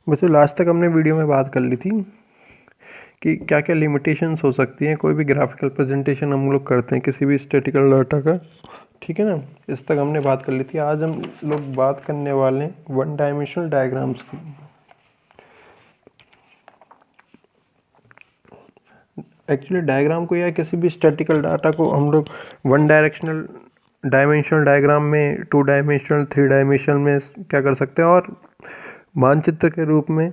वैसे लास्ट तक हमने वीडियो में बात कर ली थी कि क्या क्या लिमिटेशंस हो सकती हैं कोई भी ग्राफिकल प्रेजेंटेशन हम लोग करते हैं किसी भी स्टैटिकल डाटा का। ठीक है ना, इस तक हमने बात कर ली थी। आज हम लोग बात करने वाले हैं वन डायमेंशनल डायग्राम्स की। एक्चुअली डायग्राम को या किसी भी स्टैटिकल डाटा को हम लोग वन डायमेंशनल डायग्राम में, टू डायमेंशनल, थ्री डायमेंशनल में क्या कर सकते हैं, और मानचित्र के रूप में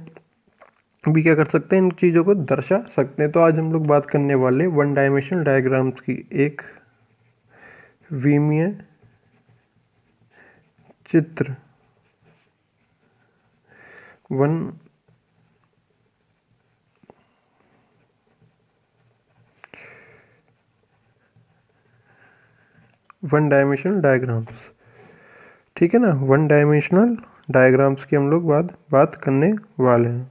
भी क्या कर सकते हैं, इन चीज़ों को दर्शा सकते हैं। तो आज हम लोग बात करने वाले वन डायमेंशनल डायग्राम्स की। एक विमीय चित्र वन डायमेंशनल डायग्राम्स। ठीक है ना, वन डायमेंशनल डायग्राम्स की हम लोग बात करने वाले हैं।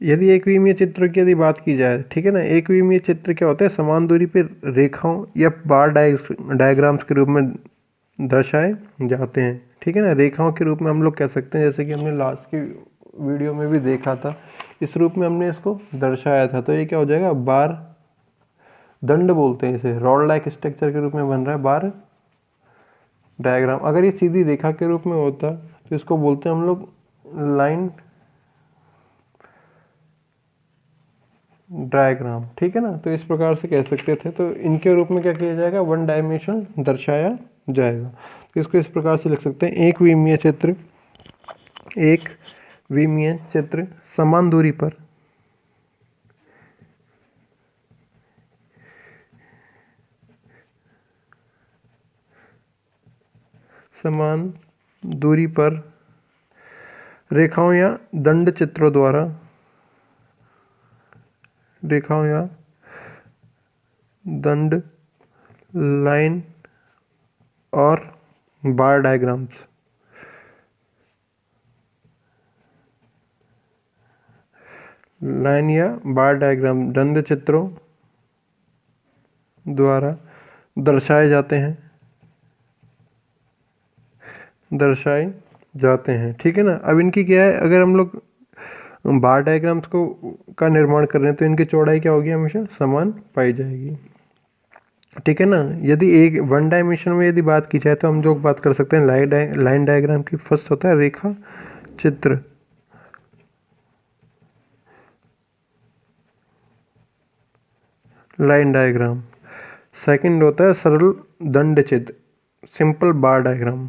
यदि एक विमीय चित्र की यदि बात की जाए, ठीक है ना, एक विमीय चित्र क्या होता है, समान दूरी पर रेखाओं या बार डायग्राम्स के रूप में दर्शाए जाते हैं। ठीक है ना, रेखाओं के रूप में हम लोग कह सकते हैं, जैसे कि हमने लास्ट की वीडियो में भी देखा था, इस रूप में हमने इसको दर्शाया था। तो ये क्या हो जाएगा, बार दंड बोलते हैं इसे, रॉड लाइक स्ट्रक्चर के रूप में बन रहा है बार डायग्राम। अगर ये सीधी रेखा के रूप में होता तो इसको बोलते हैं हम लोग लाइन डायग्राम। ठीक है ना, तो इस प्रकार से कह सकते थे। तो इनके रूप में क्या किया जाएगा, वन डायमेंशन दर्शाया जाएगा। तो इसको इस प्रकार से लिख सकते हैं, एक विमीय चित्र समान दूरी पर रेखाओं या दंड चित्रों द्वारा लाइन और बार डायग्राम्स लाइन या बार डायग्राम दंड चित्रों द्वारा दर्शाए जाते हैं। ठीक है ना, अब इनकी क्या है, अगर हम लोग बार डायग्राम्स का निर्माण कर रहे हैं तो इनकी चौड़ाई क्या होगी, हमेशा समान पाई जाएगी। ठीक है ना, यदि एक वन डायमेंशन में यदि बात की जाए तो हम जो बात कर सकते हैं लाइन डायग्राम की। फर्स्ट होता है रेखा चित्र, लाइन डायग्राम। सेकंड होता है सरल दंड चित्र, सिंपल बार डायग्राम।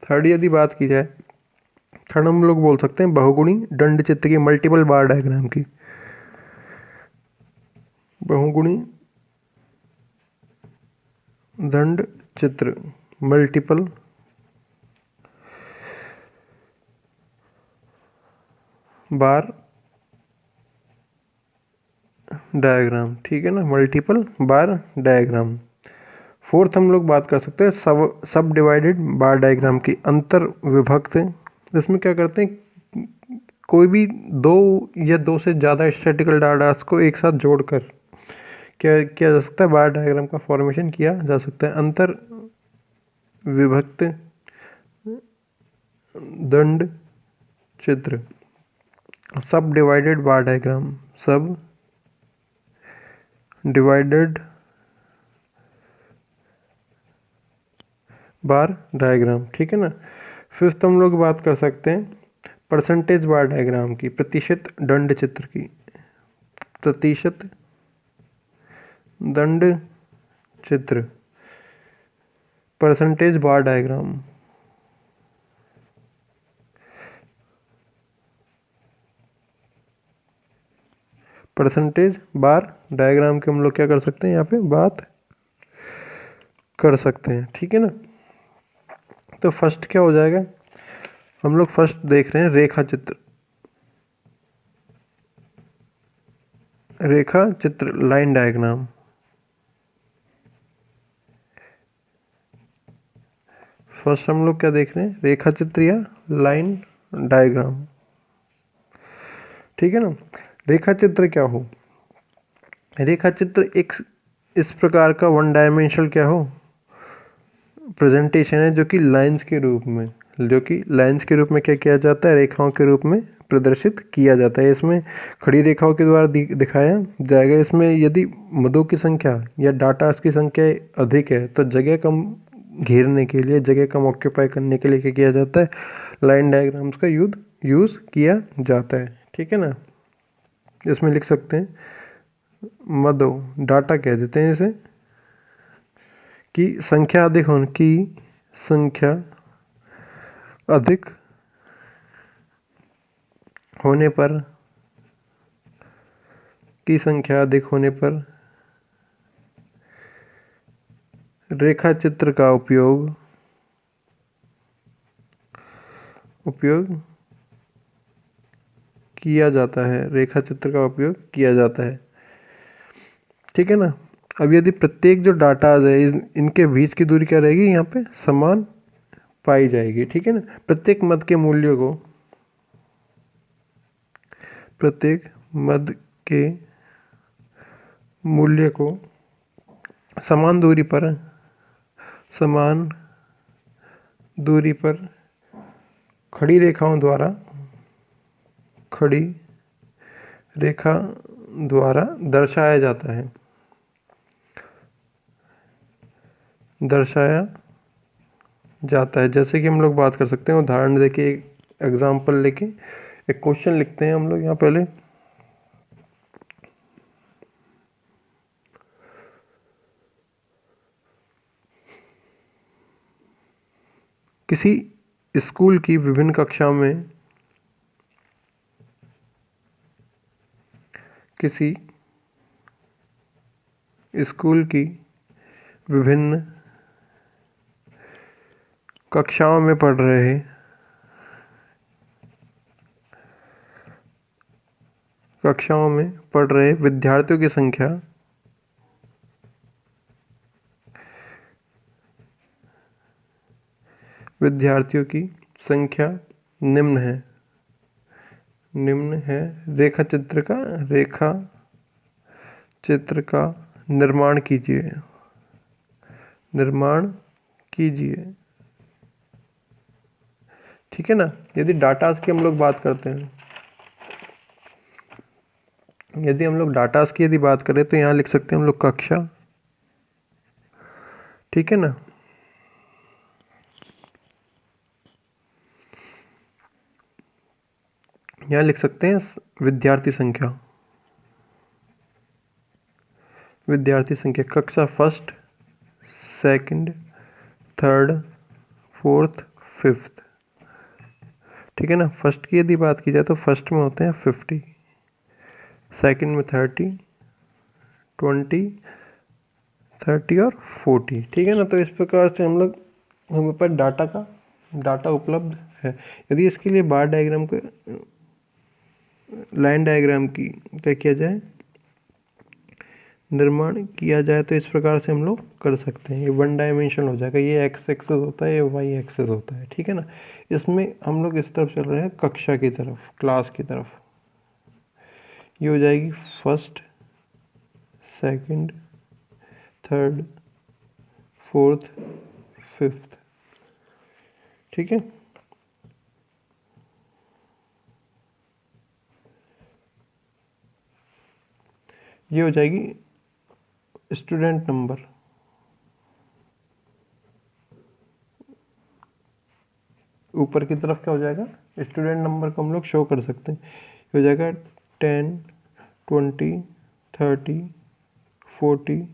थर्ड यदि बात की जाए, थर्ड हम लोग बोल सकते हैं बहुगुणी दंड चित्र की, मल्टीपल बार डायग्राम की। बहुगुणी दंड चित्र, मल्टीपल बार डायग्राम। ठीक है ना, मल्टीपल बार डायग्राम। फोर्थ हम लोग बात कर सकते हैं सब डिवाइडेड बार डायग्राम की, अंतर विभक्त। इसमें क्या करते हैं, कोई भी दो या दो से ज़्यादा स्टैटिकल डाटास को एक साथ जोड़कर क्या किया जा सकता है, बार डायग्राम का फॉर्मेशन किया जा सकता है। अंतर विभक्त दंड चित्र, सब डिवाइडेड बार डायग्राम, सब डिवाइडेड बार डायग्राम। ठीक है ना, फिफ्थ हम लोग बात कर सकते हैं परसेंटेज बार डायग्राम की, प्रतिशत दंड चित्र की, प्रतिशत दंड चित्र, परसेंटेज बार डायग्राम। परसेंटेज बार डायग्राम की हम लोग क्या कर सकते हैं, यहाँ पे बात कर सकते हैं। ठीक है ना, तो फर्स्ट क्या हो जाएगा, हम लोग फर्स्ट देख रहे हैं रेखा चित्र। रेखा चित्र लाइन डायग्राम। फर्स्ट हम लोग क्या देख रहे हैं, रेखा चित्र या लाइन डायग्राम, ठीक है ना। रेखा चित्र क्या हो, रेखा चित्र एक इस प्रकार का वन डायमेंशनल क्या हो प्रेजेंटेशन है, जो कि लाइंस के रूप में, जो कि लाइंस के रूप में क्या किया जाता है, रेखाओं के रूप में प्रदर्शित किया जाता है। इसमें खड़ी रेखाओं के द्वारा दिखाया जाएगा। इसमें यदि मदों की संख्या या डाटास की संख्या अधिक है तो जगह कम घेरने के लिए, जगह कम ऑक्यूपाई करने के लिए क्या किया जाता है, लाइन डायग्राम्स का यूज़ किया जाता है, ठीक है ना। इसमें लिख सकते हैं मदो, डाटा कह देते हैं इसे, कि संख्या अधिक होने की संख्या अधिक होने पर, की संख्या अधिक होने पर रेखा चित्र का उपयोग किया जाता है, रेखा चित्र का उपयोग किया जाता है, ठीक है ना। अब यदि प्रत्येक जो डाटा है इनके बीच की दूरी क्या रहेगी, यहाँ पे समान पाई जाएगी, ठीक है ना। प्रत्येक मद के मूल्यों को, प्रत्येक मद के मूल्य को समान दूरी पर खड़ी रेखाओं द्वारा, खड़ी रेखा द्वारा दर्शाया जाता है, दर्शाया जाता है। जैसे कि हम लोग बात कर सकते हैं, उदाहरण देके एक एग्जाम्पल लेके एक क्वेश्चन लिखते हैं हम लोग यहाँ पहले। किसी स्कूल की विभिन्न कक्षाओं में, किसी स्कूल की विभिन्न कक्षाओं में पढ़ रहे विद्यार्थियों की संख्या, विद्यार्थियों की संख्या निम्न है। रेखा चित्र का निर्माण कीजिए, ठीक है ना। यदि डाटास की हम लोग बात करते हैं, यदि हम लोग डाटास की यदि बात करें तो यहाँ लिख सकते हैं हम लोग कक्षा, ठीक है ना। यहाँ लिख सकते हैं विद्यार्थी संख्या, कक्षा first, second, third, fourth, fifth, ठीक है ना। फर्स्ट की यदि बात की जाए तो फर्स्ट में होते हैं 50, सेकंड में 30, 20, 30 और 40, ठीक है ना। तो इस प्रकार से हमारे पास डाटा उपलब्ध है। यदि इसके लिए बार डायग्राम को, लाइन डायग्राम की क्या किया जाए, निर्माण किया जाए, तो इस प्रकार से हम लोग कर सकते हैं। ये वन डायमेंशन हो जाएगा। ये एक्स एक्सेस होता है, ये वाई एक्सेस होता है, ठीक है ना। इसमें हम लोग इस तरफ चल रहे हैं, कक्षा की तरफ, क्लास की तरफ। ये हो जाएगी first, second, third, fourth, fifth, ठीक है। ये हो जाएगी स्टूडेंट नंबर। ऊपर की तरफ क्या हो जाएगा, स्टूडेंट नंबर को हम लोग शो कर सकते हैं। ये हो जाएगा 10, 20, 30, 40,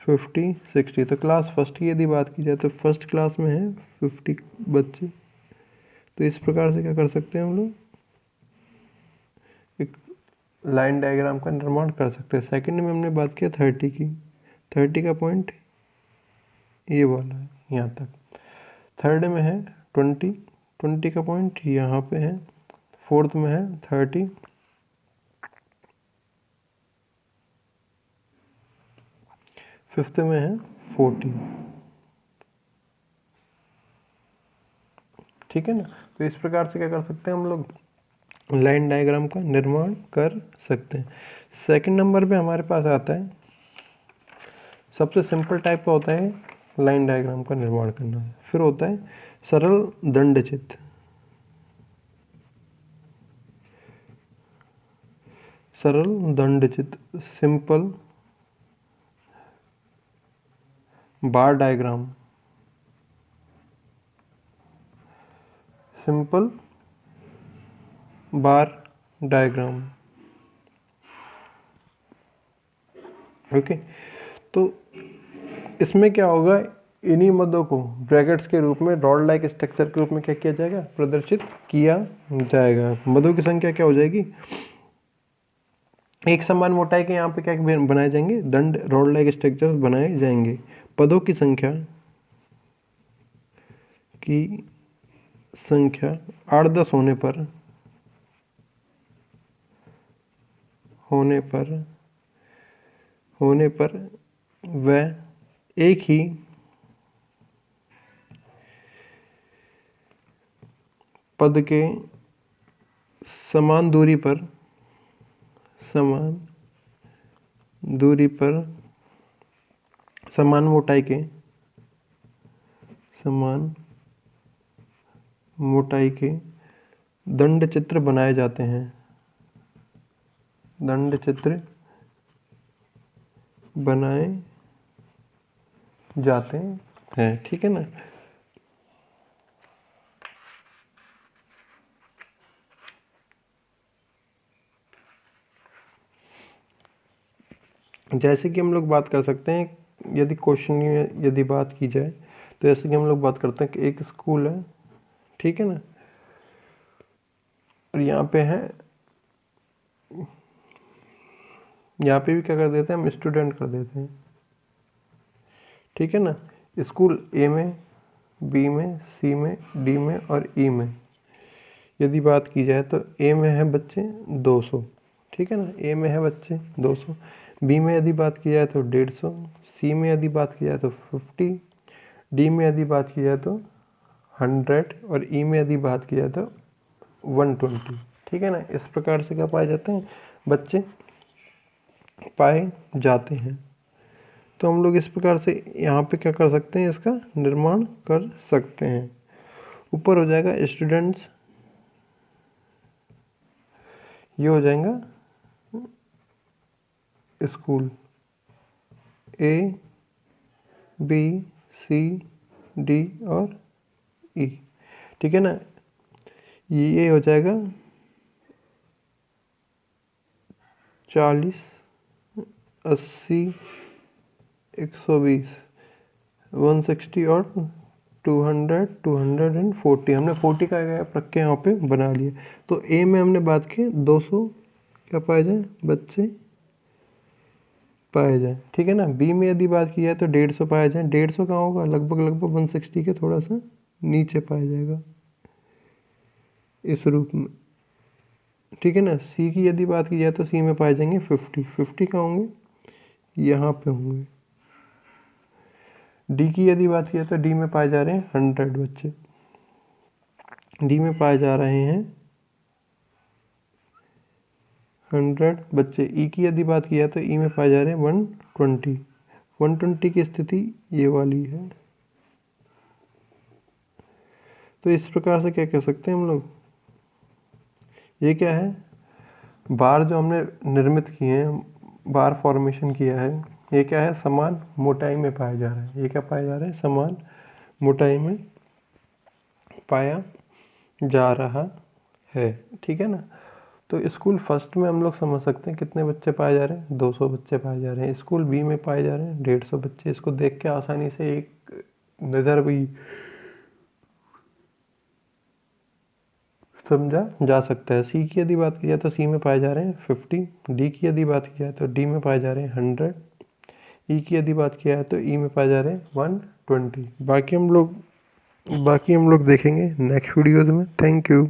50, 60। तो क्लास फर्स्ट की यदि बात की जाए तो फर्स्ट क्लास में है 50 बच्चे। तो इस प्रकार से क्या कर सकते हैं हम लोग, एक लाइन डायग्राम का निर्माण कर सकते हैं। सेकंड में हमने बात किया 30 की, 30 का पॉइंट ये वाला है यहाँ तक। थर्ड में है 20, 20 का पॉइंट यहाँ पे है। फोर्थ में है 30, फिफ्थ में है 40। ठीक है ना। तो इस प्रकार से क्या कर सकते हैं हम लोग, लाइन डायग्राम का निर्माण कर सकते हैं। सेकंड नंबर पे हमारे पास आता है, सबसे सिंपल टाइप का होता है लाइन डायग्राम का निर्माण करना। फिर होता है सरल दंडचित्र। सरल दंडचित्र, simple bar diagram, simple bar diagram. Okay, तो इसमें क्या होगा, इन्हीं मदों को ब्रैकेट्स के रूप में रॉड लाइक स्ट्रक्चर के रूप में क्या किया जाएगा, प्रदर्शित किया जाएगा। मदों की संख्या क्या हो जाएगी, एक समान मोटाई के यहाँ पे क्या बनाए जाएंगे, दंड रॉड लाइक स्ट्रक्चर्स बनाए जाएंगे। पदों की संख्या 8-10 होने पर वह एक ही पद के समान दूरी पर समान मोटाई के दंड चित्र बनाए जाते हैं। दंड चित्र बनाए जाते हैं। ठीक है ना। जैसे कि हम लोग बात कर सकते हैं, यदि क्वेश्चन में यदि बात की जाए, तो जैसे कि हम लोग बात करते हैं कि एक स्कूल है, ठीक है ना, और यहाँ पे है, यहाँ पे भी क्या कर देते हैं हम, स्टूडेंट कर देते हैं। ठीक है ना। स्कूल ए में, बी में, सी में, डी में और ई में यदि बात की जाए तो ए में है बच्चे 200। ठीक है ना, ए में है बच्चे 200। बी में यदि बात की जाए तो 150, सी में यदि बात की जाए तो 50, डी में यदि बात की जाए तो 100 और ई में यदि बात की जाए तो 120। ठीक है ना। इस प्रकार से क्या पाए जाते हैं, बच्चे पाए जाते हैं। तो हम लोग इस प्रकार से यहाँ पे क्या कर सकते हैं, इसका निर्माण कर सकते हैं। ऊपर हो जाएगा स्टूडेंट्स, ये हो जाएगा स्कूल ए, बी, सी, डी और ई। ठीक है ना। ये हो जाएगा 40, 80, 120, 160 और 200, 240। हमने 40 का गैप रख के यहाँ पे बना लिए। तो ए में हमने बात की 200 क्या पाए जाए, बच्चे पाए जाए। ठीक है ना। बी में यदि बात की जाए तो 150 पाया जाए। 150 कहाँ होगा, लगभग 160 के थोड़ा सा नीचे पाया जाएगा इस रूप में। ठीक है ना। सी की यदि बात की जाए तो सी में पाए जाएंगे 50 कहाँ होंगे, यहाँ पे होंगे। डी की यदि बात की जाए तो डी में पाए जा रहे हैं 100 बच्चे, डी में पाए जा रहे हैं 100 बच्चे। ई की यदि बात की जाए तो ई में पाए जा रहे हैं 120। 120 की स्थिति ये वाली है। तो इस प्रकार से क्या कह सकते हैं हम लोग, ये क्या है, बार जो हमने निर्मित किए हैं, बार फॉर्मेशन किया है, ये क्या है, समान मोटाई में पाया जा रहा है। ये क्या पाया जा रहा है, समान मोटाई में पाया जा रहा है। ठीक है ना। तो स्कूल फर्स्ट में हम लोग समझ सकते हैं कितने बच्चे पाए जा रहे हैं, 200 बच्चे पाए जा रहे हैं। स्कूल बी में पाए जा रहे हैं 150 बच्चे। इसको देख के आसानी से एक नज़र भी समझा जा सकता है। सी की यदि बात की जाए तो सी में पाए जा रहे हैं 50, डी की यदि बात की जाए तो डी में पाए जा रहे हैं 100, ई की यदि बात की जाए तो ई में पाए जा रहे हैं 120। बाकी हम लोग देखेंगे नेक्स्ट वीडियोज़ में। Thank you.